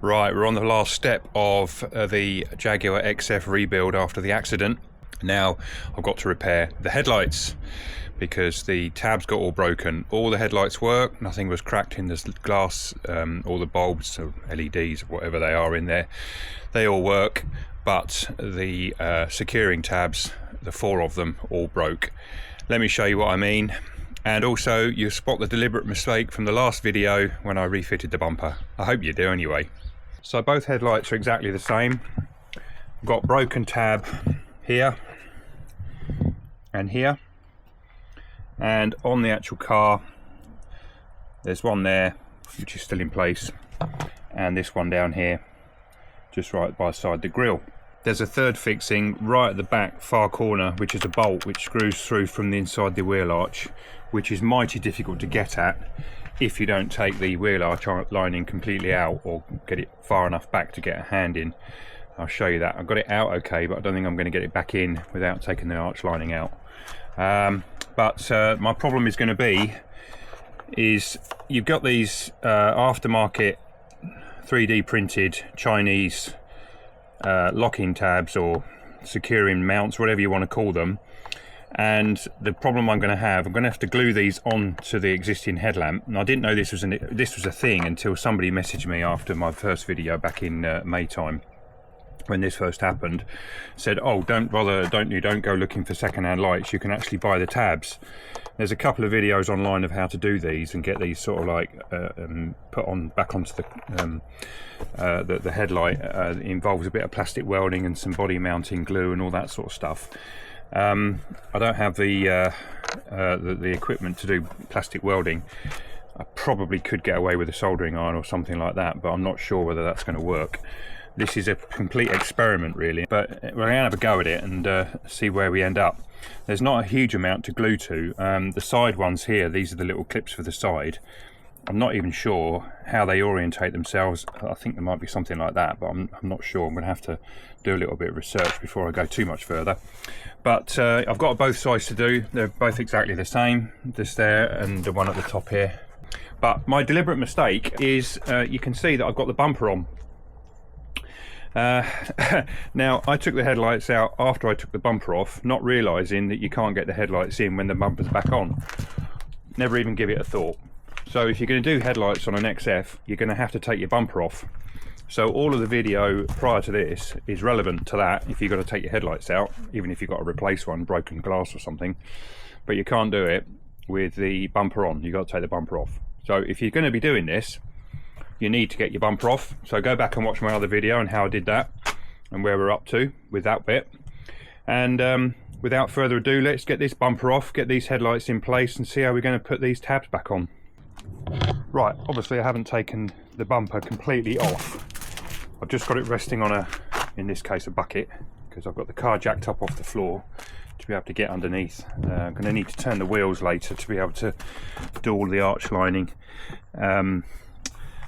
Right, we're on the last step of the Jaguar XF rebuild after the accident. Now I've got to repair the headlights because the tabs got all broken. All the headlights work, nothing was cracked in the glass, all the bulbs, or LEDs, whatever they are in there, they all work, but the securing tabs, the 4 of them, all broke. Let me show you what I mean. And also you spot the deliberate mistake from the last video when I refitted the bumper. I hope you do anyway. So both headlights are exactly the same. I've got broken tab here and here, and on the actual car there's one there which is still in place, and this one down here just right beside the grille. There's a third fixing right at the back far corner, which is a bolt which screws through from the inside the wheel arch, which is mighty difficult to get at if you don't take the wheel arch lining completely out or get it far enough back to get a hand in. I'll show you that. I've got it out okay, but I don't think I'm going to get it back in without taking the arch lining out. But my problem is going to be is you've got these aftermarket 3D printed Chinese locking tabs or securing mounts, whatever you want to call them, and the problem I'm going to have to glue these onto the existing headlamp. And I didn't know this was a thing until somebody messaged me after my first video back in May time, when this first happened, said, oh, don't go looking for second-hand lights, you can actually buy the tabs. There's a couple of videos online of how to do these and get these sort of like put on back onto the headlight. It involves a bit of plastic welding and some body mounting glue and all that sort of stuff. I don't have the equipment to do plastic welding. I probably could get away with a soldering iron or something like that, but I'm not sure whether that's going to work. This is a complete experiment really, but we're going to have a go at it and see where we end up. There's not a huge amount to glue to. The side ones here, these are the little clips for the side. I'm not even sure how they orientate themselves. I think there might be something like that, but I'm not sure. I'm going to have to do a little bit of research before I go too much further. But I've got both sides to do. They're both exactly the same, this there and the one at the top here. But my deliberate mistake is you can see that I've got the bumper on. Now I took the headlights out after I took the bumper off, not realising that you can't get the headlights in when the bumper's back on. Never even give it a thought. So if you're going to do headlights on an XF, you're going to have to take your bumper off. So all of the video prior to this is relevant to that if you've got to take your headlights out, even if you've got to replace one, broken glass or something. But you can't do it with the bumper on, you've got to take the bumper off. So if you're going to be doing this, you need to get your bumper off. So go back and watch my other video on how I did that and where we're up to with that bit. And without further ado, let's get this bumper off, get these headlights in place and see how we're going to put these tabs back on. Right, obviously I haven't taken the bumper completely off. I've just got it resting on a, in this case, a bucket, because I've got the car jacked up off the floor to be able to get underneath. I'm going to need to turn the wheels later to be able to do all the arch lining.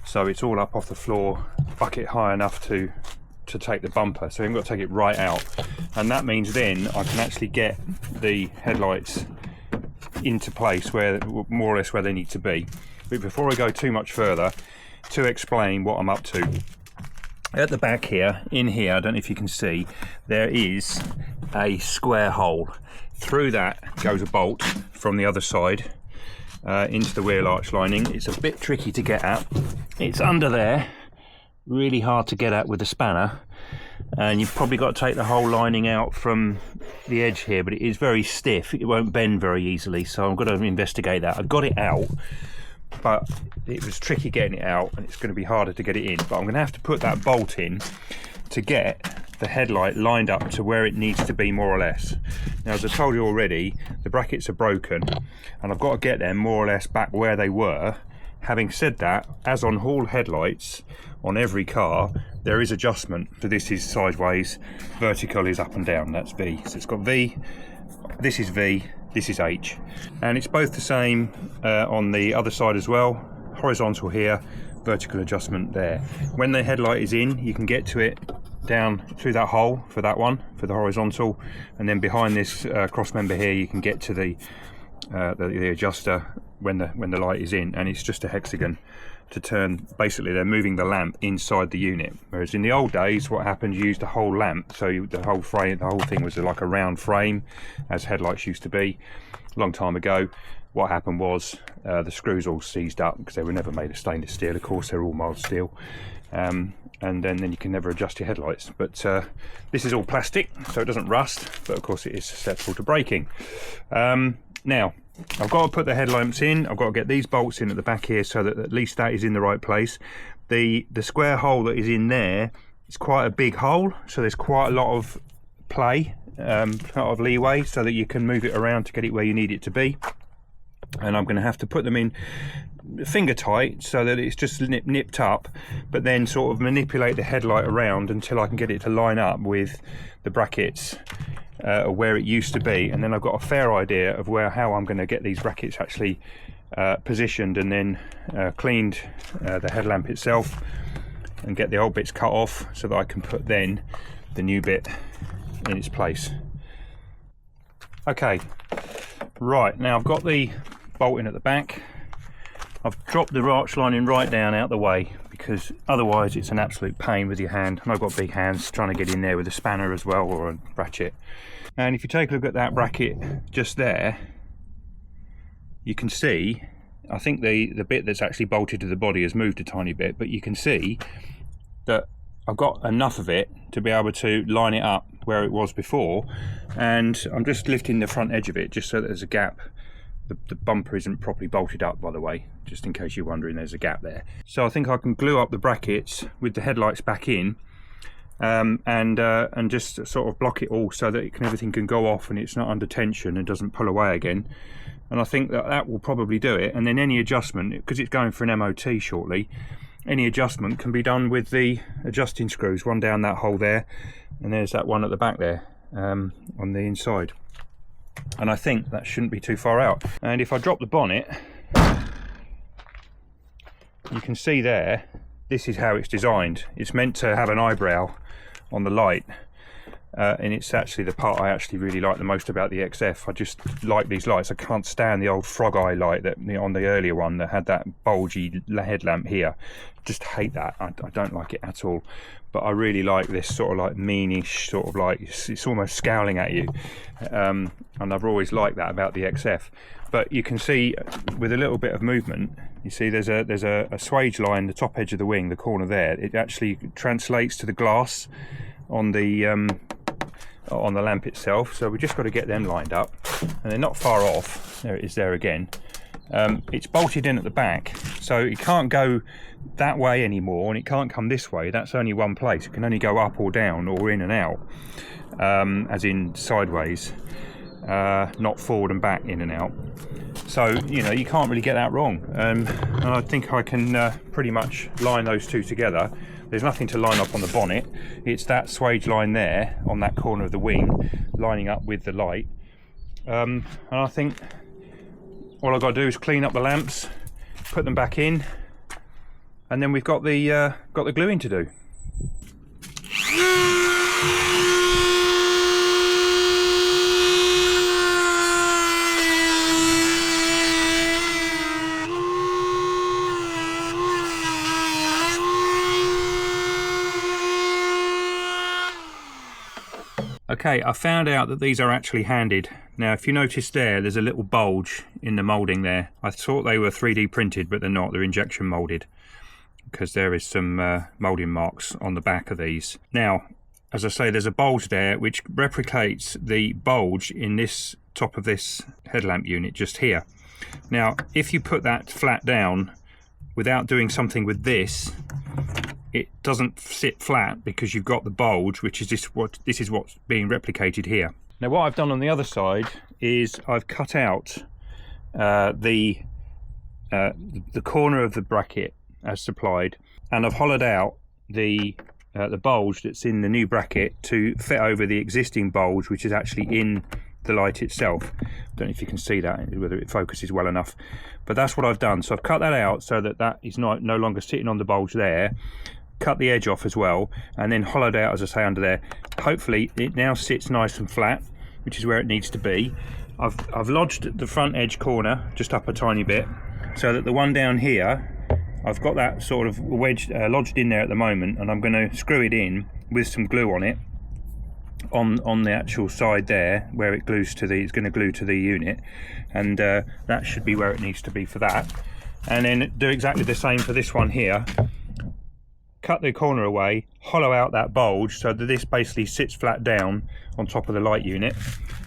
So it's all up off the floor, bucket high enough to take the bumper, so I've got to take it right out, and that means then I can actually get the headlights into place where more or less where they need to be. But before I go too much further, to explain what I'm up to, at the back here, in here, I don't know if you can see, there is a square hole. Through that goes a bolt from the other side into the wheel arch lining. It's a bit tricky to get at. It's under there, really hard to get at with a spanner, and you've probably got to take the whole lining out from the edge here, but it is very stiff, it won't bend very easily, so I've got to investigate that. I've got it out, but it was tricky getting it out, and it's going to be harder to get it in, but I'm going to have to put that bolt in to get the headlight lined up to where it needs to be, more or less. Now, as I told you already, the brackets are broken and I've got to get them more or less back where they were. Having said that, as on all headlights on every car, there is adjustment. So this is sideways, vertical is up and down, that's V. So it's got V, this is V, this is H. And it's both the same on the other side as well. Horizontal here, vertical adjustment there. When the headlight is in, you can get to it down through that hole for that one, for the horizontal, and then behind this cross member here you can get to the adjuster when the light is in, and it's just a hexagon to turn. Basically they're moving the lamp inside the unit, whereas in the old days what happened, you used a whole lamp, so the whole frame, the whole thing was like a round frame, as headlights used to be a long time ago. What happened was the screws all seized up because they were never made of stainless steel, of course they're all mild steel, and then you can never adjust your headlights. But this is all plastic, so it doesn't rust, but of course it is susceptible to breaking. Now I've got to put the headlamps in. I've got to get these bolts in at the back here so that at least that is in the right place. The square hole that is in there is quite a big hole, so there's quite a lot of play, a lot of leeway, so that you can move it around to get it where you need it to be. And I'm going to have to put them in finger tight so that it's just nipped up, but then sort of manipulate the headlight around until I can get it to line up with the brackets where it used to be. And then I've got a fair idea of how I'm going to get these brackets actually positioned, and then cleaned the headlamp itself and get the old bits cut off so that I can put then the new bit in its place. Okay, right, now I've got the bolt in at the back. I've dropped the arch lining right down out the way, because otherwise it's an absolute pain with your hand, and I've got big hands trying to get in there with a spanner as well, or a ratchet. And if you take a look at that bracket just there, you can see, I think the bit that's actually bolted to the body has moved a tiny bit, but you can see that I've got enough of it to be able to line it up where it was before. And I'm just lifting the front edge of it just so that there's a gap. The bumper isn't properly bolted up, by the way, just in case you're wondering, there's a gap there. So I think I can glue up the brackets with the headlights back in, and just sort of block it all so that everything can go off and it's not under tension and doesn't pull away again. And I think that will probably do it. And then any adjustment, because it's going for an MOT shortly, any adjustment can be done with the adjusting screws, one down that hole there, and there's that one at the back there, on the inside. And I think that shouldn't be too far out. And if I drop the bonnet, you can see there, this is how it's designed. It's meant to have an eyebrow on the light, and it's actually the part I actually really like the most about the XF. I just like these lights. I can't stand the old frog eye light that on the earlier one that had that bulgy headlamp here. Just hate that. I don't like it at all. But I really like this sort of like meanish sort of like, it's almost scowling at you, and I've always liked that about the XF. But you can see with a little bit of movement, you see there's a swage line, the top edge of the wing, the corner there. It actually translates to the glass on the lamp itself. So we've just got to get them lined up, and they're not far off. There it is there again. It's bolted in at the back, so it can't go that way anymore, and it can't come this way. That's only one place. It can only go up or down or in and out, as in sideways, not forward and back, in and out. So you know, you can't really get that wrong, and I think I can pretty much line those two together. There's nothing to line up on the bonnet. It's that swage line there on that corner of the wing lining up with the light, and I think all I've got to do is clean up the lamps, put them back in, and then we've got the gluing to do. Okay, I found out that these are actually handed. Now, if you notice there's a little bulge in the moulding there. I thought they were 3D printed, but they're not. They're injection moulded, because there is some moulding marks on the back of these. Now, as I say, there's a bulge there which replicates the bulge in this top of this headlamp unit just here. Now, if you put that flat down without doing something with this, it doesn't sit flat, because you've got the bulge, which is this is what's being replicated here. Now, what I've done on the other side is I've cut out the corner of the bracket as supplied, and I've hollowed out the bulge that's in the new bracket to fit over the existing bulge, which is actually in the light itself. I don't know if you can see that, whether it focuses well enough, but that's what I've done. So I've cut that out so that that is no longer sitting on the bulge there. Cut the edge off as well, and then hollowed out, as I say, under there. Hopefully it now sits nice and flat, which is where it needs to be. I've lodged the front edge corner just up a tiny bit, so that the one down here, I've got that sort of wedged, lodged in there at the moment, and I'm going to screw it in with some glue on it, on the actual side there, where it glues to the, it's going to glue to the unit, and that should be where it needs to be for that. And then do exactly the same for this one here. Cut the corner away, hollow out that bulge so that this basically sits flat down on top of the light unit.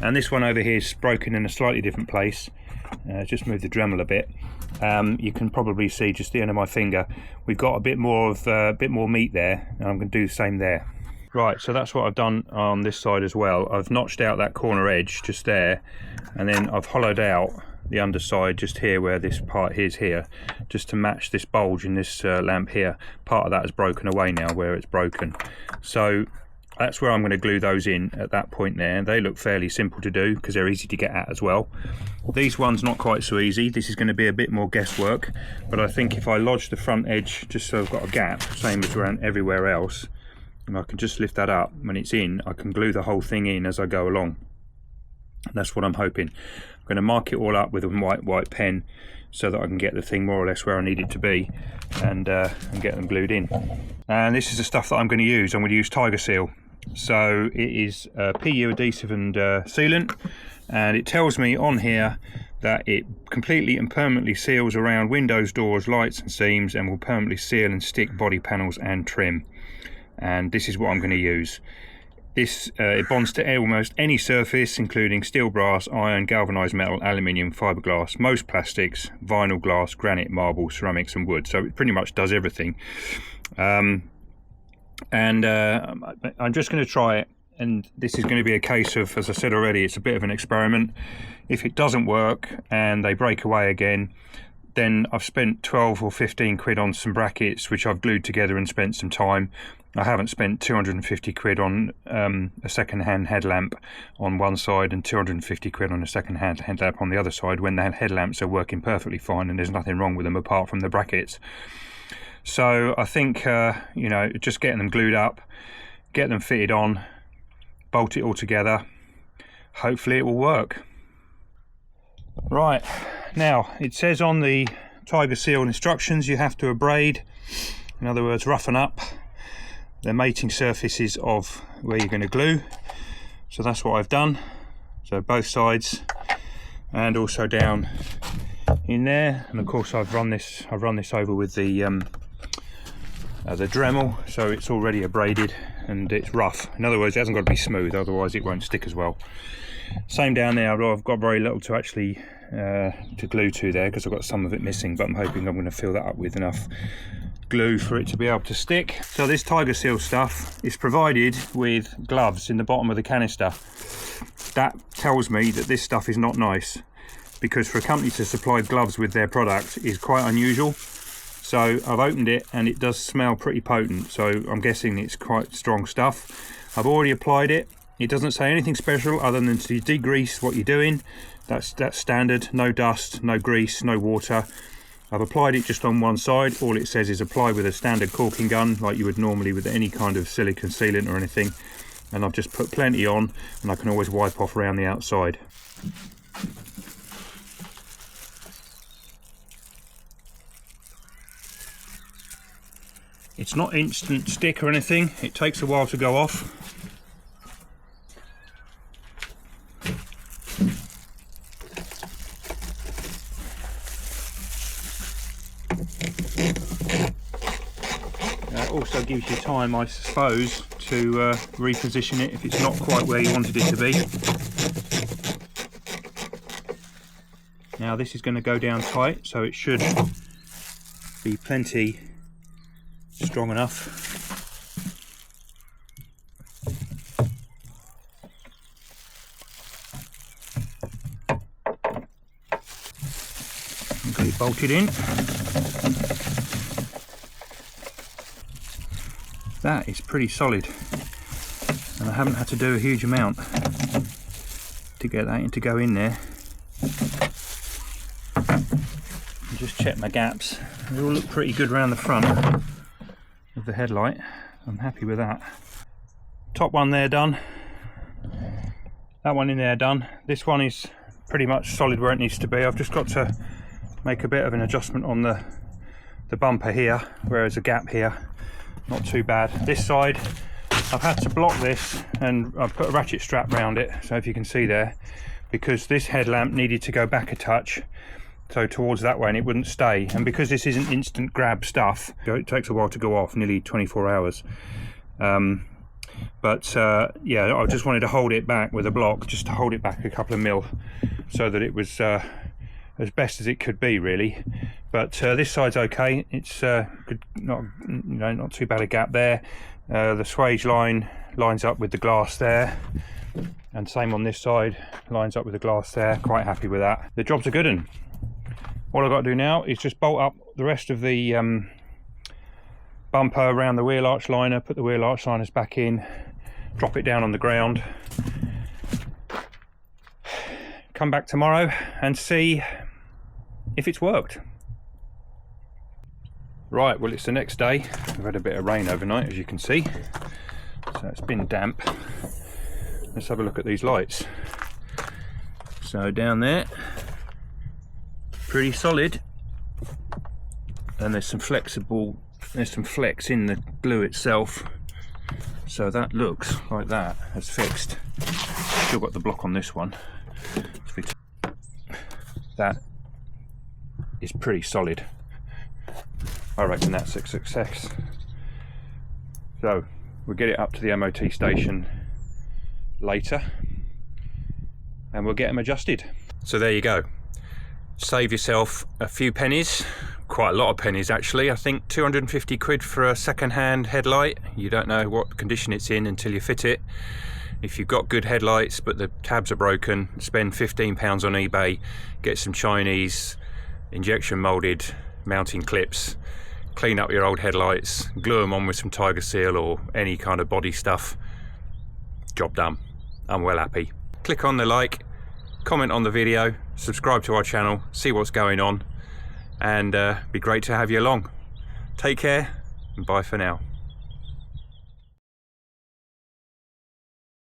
And this one over here is broken in a slightly different place. Just move the Dremel a bit. You can probably see just the end of my finger. We've got a bit more meat there, and I'm going to do the same there. Right, so that's what I've done on this side as well. I've notched out that corner edge just there, and then I've hollowed out the underside just here where this part is here, just to match this bulge in this lamp here. Part of that is broken away now where it's broken, so that's where I'm going to glue those in at that point there. They look fairly simple to do because they're easy to get at as well. These ones not quite so easy. This is going to be a bit more guesswork, but I think if I lodge the front edge just so I've got a gap, same as around everywhere else, and I can just lift that up when it's in, I can glue the whole thing in as I go along. And that's what I'm hoping. I'm going to mark it all up with a white pen so that I can get the thing more or less where I need it to be, and get them glued in. And this is the stuff that I'm going to use. I'm going to use Tiger Seal. So it is PU adhesive and sealant, and it tells me on here that it completely and permanently seals around windows, doors, lights and seams, and will permanently seal and stick body panels and trim. And this is what I'm going to use. This it bonds to almost any surface, including steel, brass, iron, galvanized metal, aluminium, fiberglass, most plastics, vinyl, glass, granite, marble, ceramics and wood. So it pretty much does everything. I'm just going to try it, and this is going to be a case of, as I said already, it's a bit of an experiment. If it doesn't work and they break away again, then I've spent 12 or 15 quid on some brackets which I've glued together and spent some time. I haven't spent 250 quid on a second-hand headlamp on one side and 250 quid on a second-hand headlamp on the other side, when the headlamps are working perfectly fine and there's nothing wrong with them apart from the brackets. So I think you know, just getting them glued up, get them fitted on, bolt it all together, hopefully it will work. Right, now it says on the Tiger Seal instructions you have to abrade, in other words roughen up the mating surfaces of where you're going to glue. So that's what I've done. So both sides and also down in there, and of course I've run this over with the Dremel, so it's already abraded and it's rough. In other words, it hasn't got to be smooth, otherwise it won't stick as well. Same down there. I've got very little to actually to glue to there because I've got some of it missing, but I'm hoping I'm going to fill that up with enough glue for it to be able to stick. So this Tiger Seal stuff is provided with gloves in the bottom of the canister. That tells me that this stuff is not nice, because for a company to supply gloves with their product is quite unusual. So I've opened it and it does smell pretty potent, so I'm guessing it's quite strong stuff. I've already applied it. It doesn't say anything special other than to degrease what you're doing. That's standard. No dust, no grease, no water. I've applied it just on one side. All it says is apply with a standard caulking gun like you would normally with any kind of silicone sealant or anything. And I've just put plenty on, and I can always wipe off around the outside. It's not instant stick or anything. It takes a while to go off. Also gives you time, I suppose, to reposition it if it's not quite where you wanted it to be. Now this is going to go down tight, so it should be plenty strong enough. Get it bolted in. That is pretty solid, and I haven't had to do a huge amount to get that to go in there. And just check my gaps. They all look pretty good around the front of the headlight. I'm happy with that. Top one there done. That one in there done. This one is pretty much solid where it needs to be. I've just got to make a bit of an adjustment on the bumper here, where there's a gap here. Not too bad. This side, I've had to block this, and I've put a ratchet strap around it, so if you can see there, because this headlamp needed to go back a touch, so towards that way, and it wouldn't stay. And because this isn't instant grab stuff, it takes a while to go off, nearly 24 hours. Yeah, I just wanted to hold it back with a block, just to hold it back a couple of mil, so that it was as best as it could be, really. But this side's okay. It's good, not too bad a gap there. The swage line lines up with the glass there, and same on this side, lines up with the glass there. Quite happy with that. The job's a good one. All I've got to do now is just bolt up the rest of the bumper around the wheel arch liner, put the wheel arch liners back in, drop it down on the ground, come back tomorrow and see if it's worked. Right, well, it's the next day. We've had a bit of rain overnight, as you can see, so it's been damp. Let's have a look at these lights. So down there, pretty solid, and there's some flex in the glue itself, so that looks like that has fixed. Still got the block on this one. That is pretty solid. I reckon that's a success. So we'll get it up to the MOT station later, and we'll get them adjusted. So there you go. Save yourself a few pennies, quite a lot of pennies actually. I think 250 quid for a second-hand headlight. You don't know what condition it's in until you fit it. If you've got good headlights but the tabs are broken, spend £15 on eBay, get some Chinese injection molded mounting clips, clean up your old headlights, glue them on with some Tiger Seal or any kind of body stuff. Job done. I'm well happy. Click on the like, comment on the video, subscribe to our channel, see what's going on, and be great to have you along. Take care and bye for now.